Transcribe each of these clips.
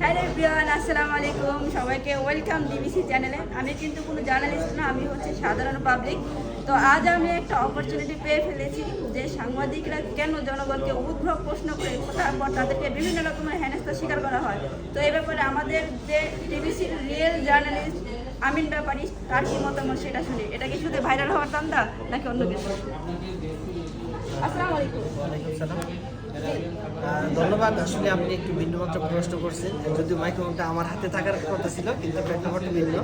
Hello everyone, আসসালামু আলাইকুম। সবাইকে ওয়েলকাম ডিবিসি চ্যানেলে। আমি কিন্তু কোনো জার্নালিস্ট না, আমি হচ্ছে সাধারণ পাবলিক। তো আজ আমি একটা অপরচুনিটি পেয়ে ফেলেছি যে সাংবাদিকরা কেন জনগণকে উদ্ভব প্রশ্ন করে তারপর তাদেরকে বিভিন্ন রকমের হেনস্থার শিকার করা হয়। তো এই ব্যাপারে আমাদের যে ডিবিসির রিয়েল জার্নালিস্ট আমিন ব্যাপারী, তার কি মতামত সেটা শুনি। এটা কি শুধু ভাইরাল হওয়ার ধান্দা নাকি অন্য কিছু? আসসালামু আলাইকুম। ওয়ালাইকুম সালাম। ধন্যবাদ। আসলে আপনি একটু ভিন্নমাত্র প্রশ্ন করছেন, যদিও মাইক্রোফোনটা আমার হাতে থাকার কথা ছিল, কিন্তু প্রেক্ষাপটটা ভিন্ন।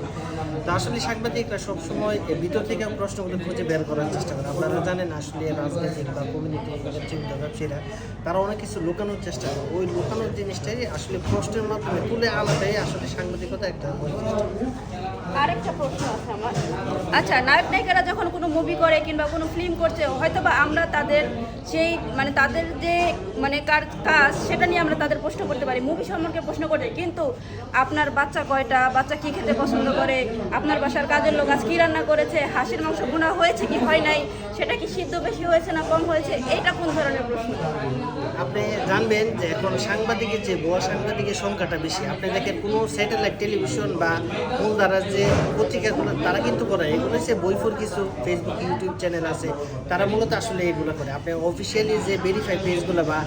তো আসলে সাংবাদিকরা সবসময় ভিতর থেকে প্রশ্নগুলো খুঁজে বের করার চেষ্টা করে। আপনারা জানেন আসলে রাজনৈতিক বা কমিউনিটি নেতৃত্ব ব্যবসায়ীরা তারা অনেক কিছু লুকানোর চেষ্টা করে। ওই লুকানোর জিনিসটাই আসলে প্রশ্নের মাধ্যমে তুলে আনাটাই আসলে সাংবাদিকতা একটা বৈশিষ্ট্য। আরেকটা প্রশ্ন আছে আমার। আচ্ছা, নায়ক নায়িকারা যখন কোনো মুভি করে কিংবা কোনো ফিল্ম করছে, হয়তো বা আমরা তাদের সেই তাদের যে কাজ সেটা নিয়ে আমরা তাদের প্রশ্ন করতে পারি, মুভি সম্পর্কে প্রশ্ন করে। কিন্তু আপনার বাচ্চা কয়টা, বাচ্চা কী খেতে পছন্দ করে, আপনার বাসার কাজের লোক আজ কী রান্না করেছে, হাঁসের মাংস ভুনা হয়েছে কি হয় নাই, সেটা কি সিদ্ধ বেশি হয়েছে না কম হয়েছে, এইটা কোন ধরনের প্রশ্ন? আপনি জানবেন যে এখন সাংবাদিকের যে ভুয়া সাংবাদিকের সংখ্যাটা বেশি। আপনি দেখেন কোনো স্যাটেলাইট টেলিভিশন বা মূল দ্বারা যে পত্রিকাগুলো তারা কিন্তু করে, এগুলো হচ্ছে বইফোর কিছু ফেসবুক ইউটিউব চ্যানেল আছে, তারা মূলত আসলে এগুলো করে। আপনি অফিসিয়ালি যে ভেরিফাইড পেজগুলো বা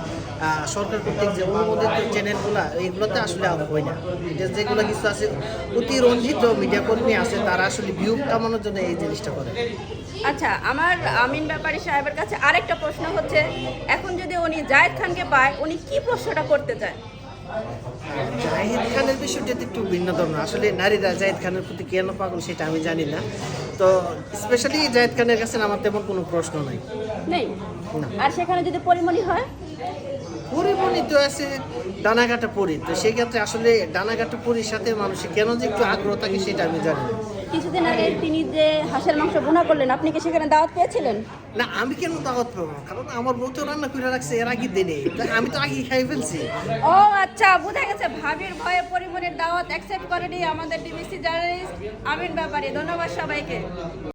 সরকার কর্তৃক যে অনুমোদিত চ্যানেলগুলো, এইগুলোতে আসলে হয় না। এটা যেগুলো কিছু আছে অতিরঞ্জিত মিডিয়া কর্মী আছে, তারা আসলে ভিউ কামানোর জন্য এই জিনিসটা করে। আচ্ছা, আমার আমিন ব্যাপারী সাহেবের কাছে আরেকটা প্রশ্ন হচ্ছে, এখন যদি উনি জায়েদ খানকে পায়, উনি কি প্রশ্নটা করতে চায়? জাহিদ খানের বিষয়টা তো একটু ভিন্ন ধরনের। আসলে নারীরা জাহিদ খানের প্রতি কেন পাগল সেটা আমি জানি না। তো স্পেশালি জাহিদ খানের কাছে আমার তেমন কোনো প্রশ্ন নাই। নেই না। আর সেখানে যদি পরিমণি হয়? পরিমণি তো আছে ডানাঘাটা পরি, তো সেই ক্ষেত্রে আসলে ডানাঘাটা পরির সাথে মানুষের কেন যে একটু আগ্রহ থাকে সেটা আমি জানি না। কিছুদিন আগে তিনি যে হাঁসের মাংস ভুনা করলেন, আপনি কি সেখানে দাওয়াত পেয়েছিলেন? না, আমি কেন দাওয়াত পাবো? কারণ আমার বউ তো রান্না করে রাখছে এর আগের দিনে, আমি তো আগেই খাই ফেলছি। ও আচ্ছা, বোঝা গেছে। ভাবির ভয়ে পরিমণির দাওয়াত অ্যাকসেপ্ট করেনি আমাদের ডিবিসি জার্নালিস্ট আমিন ব্যাপারী। ধন্যবাদ সবাইকে।